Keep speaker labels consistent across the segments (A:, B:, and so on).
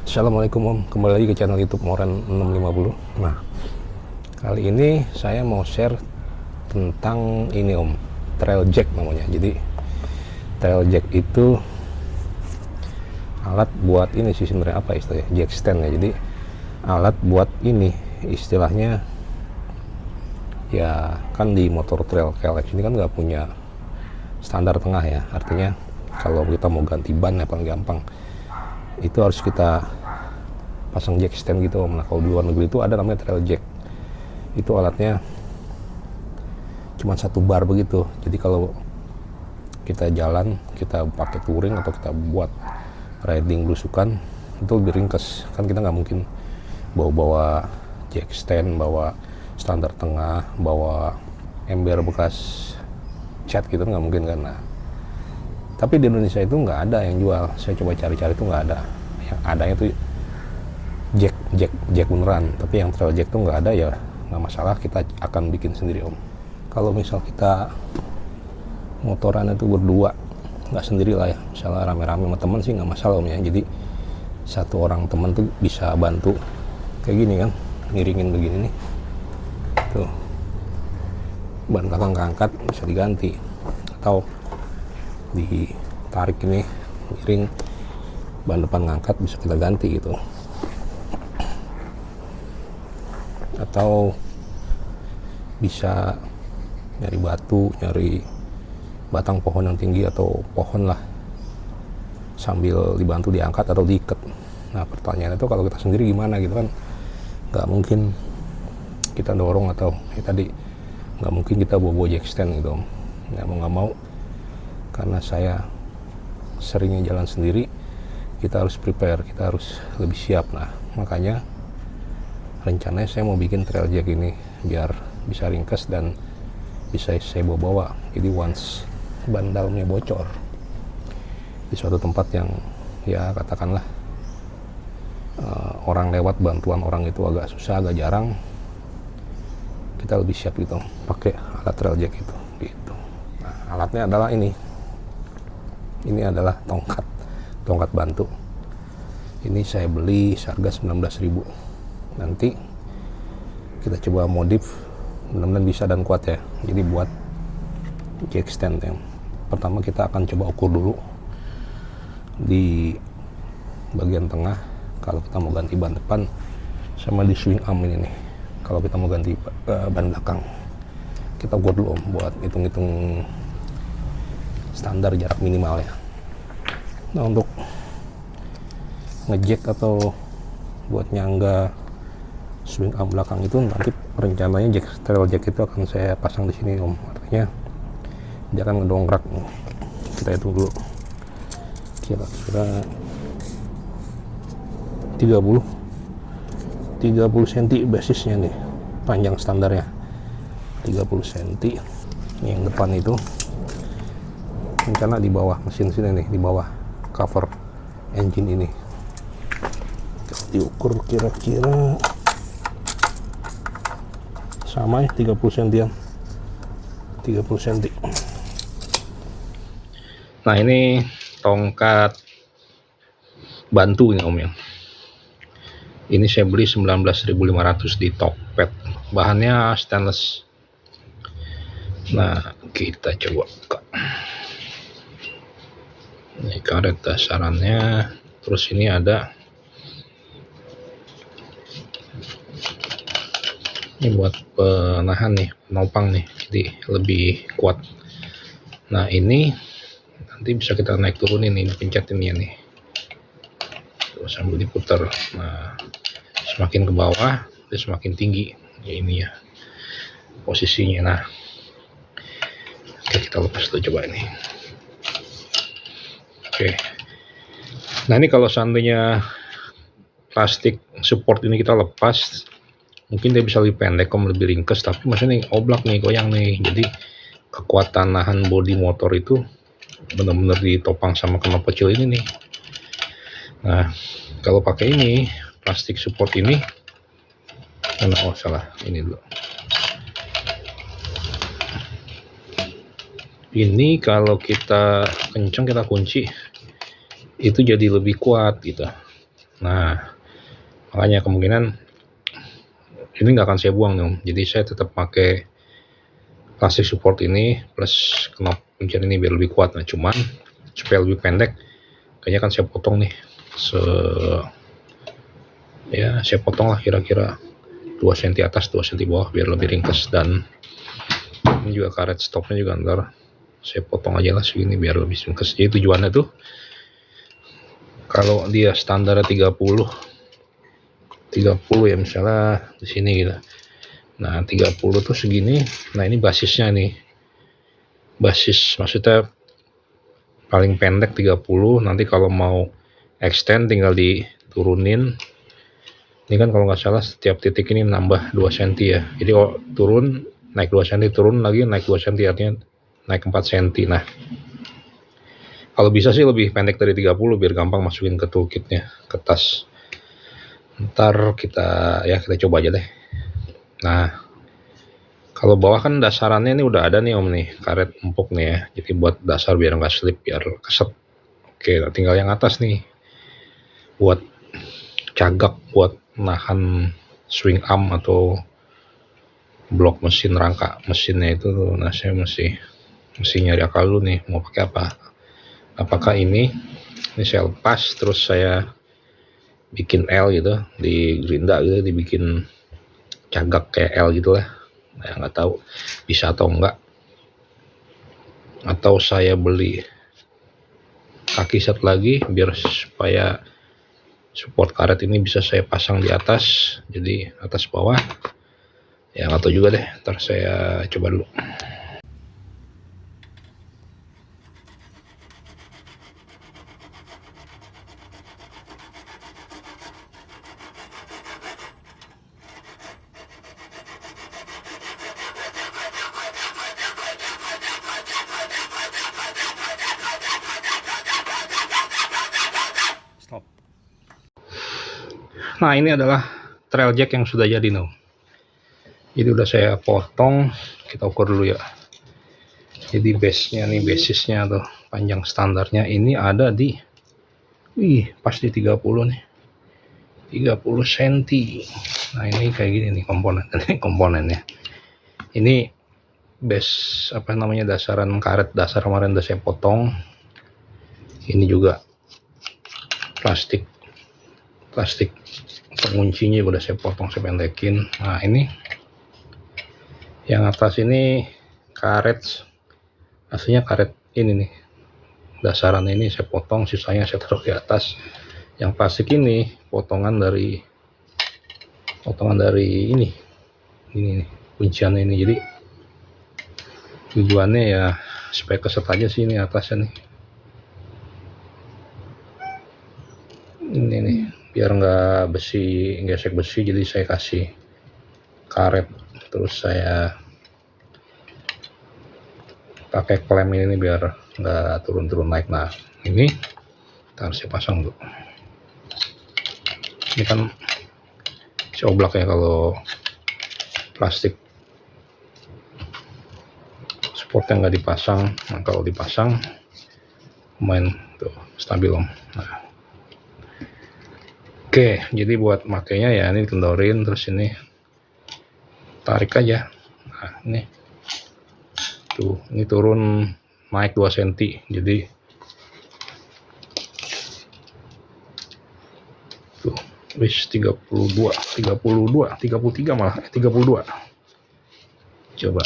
A: Assalamualaikum Om, kembali lagi ke channel YouTube Moren 650. Nah, kali ini saya mau share tentang ini Om, trail jack namanya. Jadi trail jack itu alat buat ini sih sebenarnya, apa istilahnya, jack stand ya. Jadi alat buat ini istilahnya ya, kan di motor trail KLX ini kan nggak punya standar tengah ya. Artinya kalau kita mau ganti ban ya paling gampang itu harus kita pasang jack stand gitu Om. Nah, kalau di luar negeri itu ada namanya trail jack. Itu alatnya cuma satu bar begitu. Jadi kalau kita jalan, kita pakai touring atau kita buat riding belusukan, itu lebih ringkes. Kan kita nggak mungkin bawa-bawa jack stand, bawa standar tengah, bawa ember bekas cat gitu, nggak mungkin kan. Nah, tapi di Indonesia itu nggak ada yang jual. Saya coba cari-cari itu nggak ada. Yang adanya tuh jack beneran, tapi yang trail jack tuh nggak ada. Ya nggak masalah, kita akan bikin sendiri Om. Kalau misal kita motoran itu berdua, nggak sendiri lah ya, misalnya rame-rame sama temen sih nggak masalah Om ya. Jadi satu orang temen tuh bisa bantu kayak gini kan, ngiringin begini nih tuh, ban belakang keangkat bisa diganti, atau ditarik ini miring, ban depan ngangkat bisa kita ganti gitu. Atau bisa nyari batu, nyari batang pohon yang tinggi atau pohon lah, sambil dibantu diangkat atau diikat. Nah, pertanyaan itu kalau kita sendiri gimana gitu kan, nggak mungkin kita dorong, atau tadi nggak mungkin kita bawa jack stand gitu Om. Nggak mau, karena saya seringnya jalan sendiri, kita harus prepare, kita harus lebih siap. Nah, makanya rencananya saya mau bikin trail jack ini biar bisa ringkes dan bisa saya bawa-bawa. Jadi once ban dalamnya bocor di suatu tempat yang ya katakanlah orang lewat, bantuan orang itu agak susah, agak jarang, kita lebih siap gitu pakai alat trail jack itu gitu. Nah, alatnya adalah ini adalah tongkat bantu. Ini saya beli seharga 19.000. Nanti kita coba modif, mudah-mudahan bisa dan kuat ya. Jadi buat jack stand yang pertama kita akan coba ukur dulu di bagian tengah, kalau kita mau ganti ban depan, sama di swing arm ini nih kalau kita mau ganti ban belakang. Kita ukur dulu Om, buat hitung-hitung standar jarak minimal ya. Nah, untuk ngejack atau buat nyangga swing arm belakang itu nanti rencananya trail jack itu akan saya pasang di sini Om. Artinya dia akan ngedongkrak. Kita hitung dulu kira-kira 30 cm basisnya nih, panjang standarnya 30 cm. Yang depan itu rencana di bawah mesin sini nih, di bawah cover engine ini. Kita diukur kira-kira sama ya, 30 cm. Nah, ini tongkat bantu ini Om ya. Ini saya beli 19.500 di Tokped. Bahannya stainless. Nah, kita coba buka. Ini karet dasarannya. Terus ini ada ini buat penahan nih, penopang nih, jadi lebih kuat. Nah, ini nanti bisa kita naik turunin, ini pencet ini ya nih, terus sambil diputar. Nah, semakin ke bawah dia semakin tinggi ya, ini ya posisinya. Nah, oke, kita lepas dulu coba ini. Oke, nah ini kalau seandainya plastik support ini kita lepas, mungkin dia bisa lebih pendek, lebih ringkes, tapi maksudnya nih oblak nih, goyang nih. Jadi kekuatan nahan bodi motor itu benar-benar ditopang sama knop kecil ini nih. Nah, kalau pakai ini plastik support ini, salah, ini dulu. Ini kalau kita kencang, kita kunci, itu jadi lebih kuat gitu. Nah, makanya kemungkinan ini nggak akan saya buang dong. Jadi saya tetap pakai plastik support ini plus knop kuncian ini biar lebih kuat. Nah, cuman supaya lebih pendek, kayaknya kan saya potong nih. Ya saya potong lah kira-kira 2 cm atas 2 cm bawah biar lebih ringkas, dan ini juga karet stopnya juga ntar saya potong aja lah segini biar lebih ringkas. Jadi tujuannya tuh kalau dia standar 30 ya misalnya di sini gitu. Nah 30 tuh segini. Nah ini basisnya nih, basis maksudnya paling pendek 30. Nanti kalau mau extend tinggal diturunin. Ini kan kalau nggak salah setiap titik ini nambah 2 cm ya. Jadi kalau turun naik 2 cm, turun lagi naik 2 cm, artinya naik 4 cm. Nah kalau bisa sih lebih pendek dari 30 biar gampang masukin ke toolkitnya, ke tas. Ntar kita coba aja deh. Nah kalau bawah kan dasarannya ini udah ada nih om nih, karet empuk nih ya. Jadi buat dasar biar nggak slip, biar keset. Oke, tinggal yang atas nih buat cagak, buat nahan swing arm atau blok mesin, rangka mesinnya itu. Nah saya mesti nyari akal dulu nih mau pakai apa. Apakah ini saya lepas terus saya bikin L gitu di gerinda gitu, dibikin cagak kayak L gitu lah. Nah nggak tahu bisa atau enggak, atau saya beli kaki set lagi biar supaya support karet ini bisa saya pasang di atas, jadi atas bawah ya. Nggak tahu juga deh, ntar saya coba dulu. Stop. Nah ini adalah trail jack yang sudah jadi nih. Jadi udah saya potong, kita ukur dulu ya. Jadi base-nya nih, basisnya atau panjang standarnya ini ada di pas di 30 nih. 30 cm. Nah ini kayak gini nih komponennya. Ini base dasaran karet dasar kemarin udah saya potong. Ini juga plastik penguncinya udah saya potong, saya pendekin. Nah ini yang atas ini karet, aslinya karet ini nih, dasaran ini saya potong, sisanya saya taruh di atas. Yang plastik ini potongan dari ini nih kunciannya ini. Jadi tujuannya ya supaya keset aja sih ini atasnya nih. Ini nih biar nggak gesek besi, jadi saya kasih karet terus saya pakai klem ini biar nggak turun naik. Nah ini harus saya pasang dulu. Ini kan seoblak ya kalau plastik supportnya nggak dipasang. Nah kalau dipasang main tuh stabil om. Nah oke, jadi buat makainya ya ini kendorin, terus ini tarik aja. Nah ini tuh, ini turun naik 2 cm, jadi tuh wis 33 malah 32. Coba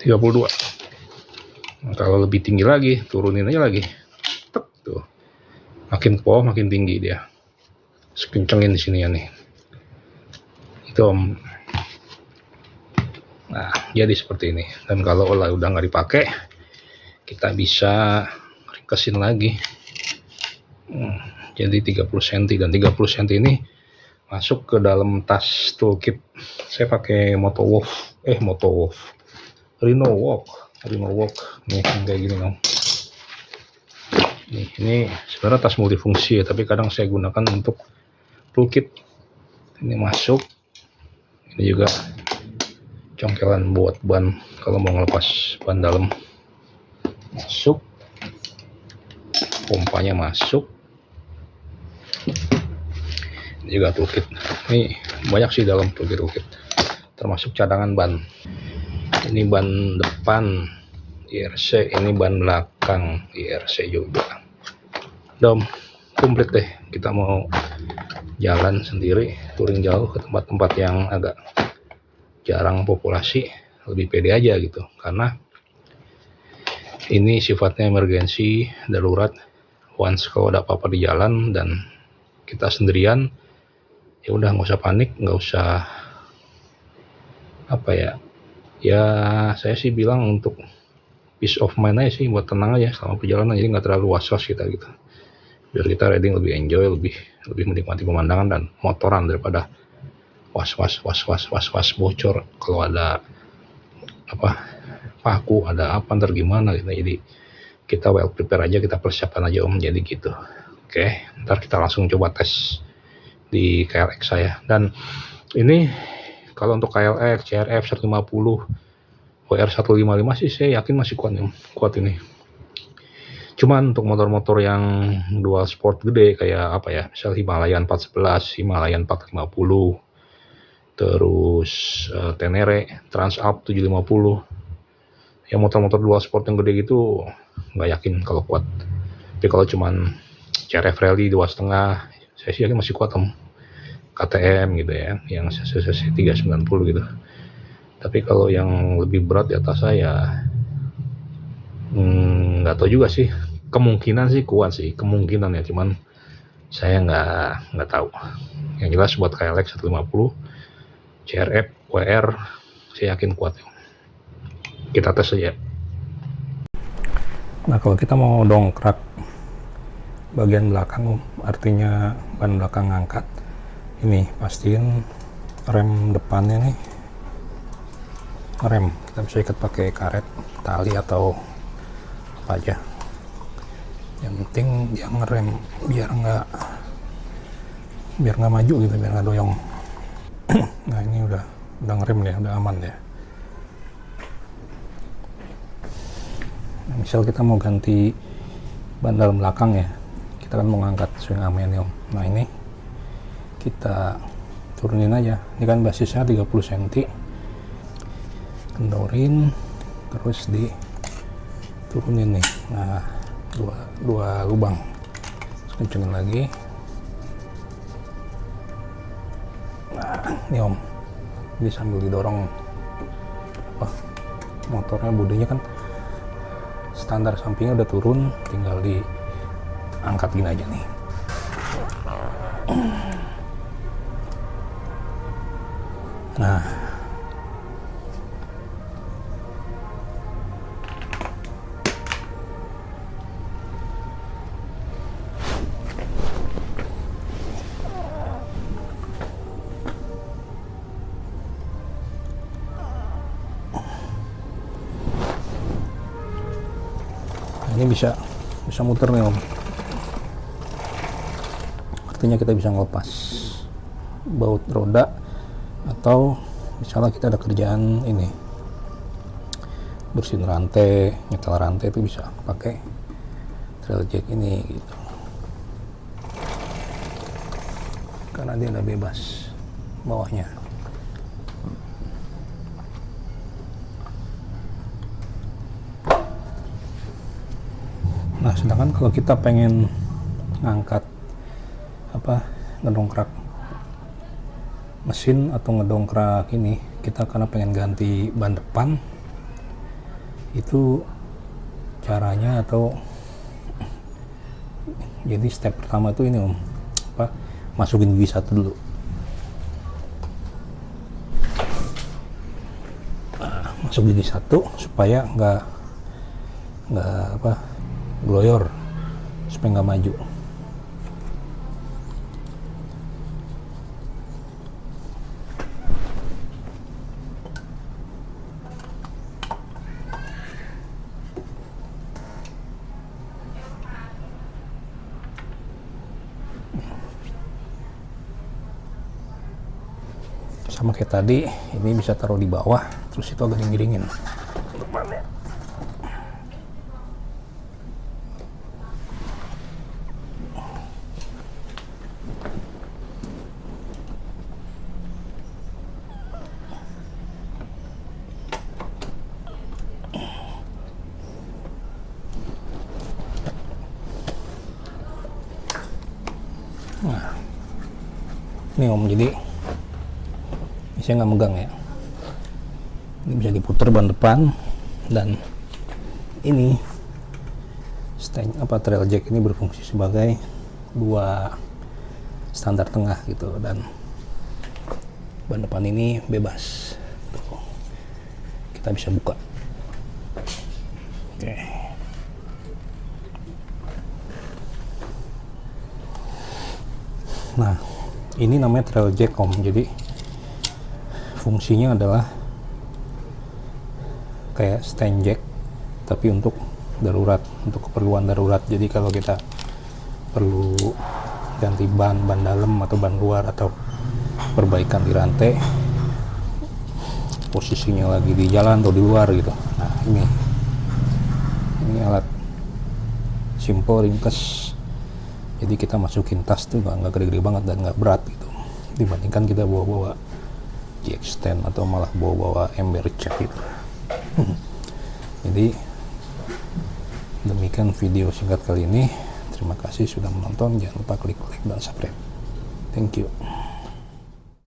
A: 32. Nah, kalau lebih tinggi lagi turunin aja lagi. Tuh makin ke bawah makin tinggi dia, kencengin di sini ya nih itu om. Nah jadi seperti ini. Dan kalau udah nggak dipakai, kita bisa ringkesin lagi. Jadi 30 cm, dan 30 cm ini masuk ke dalam tas toolkit. Saya pakai Rhino Walk nih kayak gini dong. Ini sebenarnya tas multifungsi ya, tapi kadang saya gunakan untuk toolkit. Ini masuk. Ini juga congkelan buat ban kalau mau ngelepas ban dalam, masuk. pompanya masuk. Ini juga toolkit, ini banyak sih dalam toolkit, termasuk cadangan ban. Ini ban depan IRC, ini ban belakang IRC juga. Udah komplit deh, kita mau jalan sendiri touring jauh ke tempat-tempat yang agak jarang populasi, lebih pede aja gitu, karena ini sifatnya emergensi, darurat. Once kalau ada apa-apa di jalan dan kita sendirian, ya udah nggak usah panik, nggak usah apa ya, saya sih bilang untuk peace of mind aja sih, buat tenang aja selama perjalanan, jadi nggak terlalu was-was kita gitu, biar kita riding lebih enjoy, lebih menikmati pemandangan dan motoran daripada was-was bocor kalau ada apa paku, ada apa ntar gimana gitu. Jadi kita well prepare aja, kita persiapkan aja Om, jadi gitu. Oke, ntar kita langsung coba tes di KLX saya. Dan ini kalau untuk KLX, CRF 150, WR 155 sih saya yakin masih kuat ini. Cuman untuk motor-motor yang dual sport gede kayak apa ya, misal Himalayan 411, Himalayan 450, terus Tenere, Transalp 750, ya motor-motor dual sport yang gede gitu nggak yakin kalau kuat. Tapi kalau cuman CRF Rally 2,5, saya sih yakin masih kuat Om. KTM gitu ya, yang CC 390 gitu. Tapi kalau yang lebih berat di atas saya, nggak tahu juga sih. Kemungkinan sih kuat sih, kemungkinan ya. Cuman saya nggak tahu. Yang jelas buat KLX 150, CRF, WR, saya yakin kuat. Kita tes aja. Nah kalau kita mau dongkrak bagian belakang, artinya ban belakang ngangkat, ini pastiin rem depannya nih, rem kita bisa ikat pakai karet, tali atau apa aja. Yang penting dia ngerem biar nggak maju gitu, biar nggak doyong. Nah ini udah ngerem ya, udah aman ya. Nah, misal kita mau ganti ban dalam belakang ya, kita kan mau ngangkat swing armnya nih Om. Nah ini kita turunin aja, ini kan basisnya 30 cm, kendorin terus diturunin nih. Nah dua lubang, terus kencengin lagi. Nah ini Om, jadi sambil didorong motornya, bodinya kan standar sampingnya udah turun, tinggal diangkat gini aja nih. Nah ini bisa muter nih Om, artinya kita bisa ngelepas baut roda, atau misalnya kita ada kerjaan ini bersihin rantai, nyetel rantai, itu bisa pakai trail jack ini gitu, karena dia udah bebas bawahnya. Nah sedangkan kalau kita pengen ngangkat ngedongkrak mesin atau ngedongkrak ini, kita karena pengen ganti ban depan, itu caranya atau jadi step pertama itu ini Om, masukin gigi satu dulu. Nah, masuk gigi satu supaya nggak gloyor, supaya nggak maju. Sama kayak tadi, ini bisa taruh di bawah, terus itu agak miringin depannya. Nah, ini Om, jadi saya nggak megang ya. Ini bisa diputar ban depan, dan ini trail jack ini berfungsi sebagai dua standar tengah gitu, dan ban depan ini bebas. Tuh, kita bisa buka. Oke. Nah, ini namanya trail jack Om. Jadi fungsinya adalah kayak stand jack, tapi untuk darurat, untuk keperluan darurat. Jadi kalau kita perlu ganti ban dalam atau ban luar, atau perbaikan di rantai, posisinya lagi di jalan atau di luar gitu. Nah, ini alat simple, ringkes. Jadi kita masukin tas tuh nggak gede-gede banget dan nggak berat gitu, dibandingkan kita bawa-bawa jack stand atau malah bawa-bawa ember cat gitu. Jadi demikian video singkat kali ini. Terima kasih sudah menonton. Jangan lupa klik like dan subscribe. Thank you.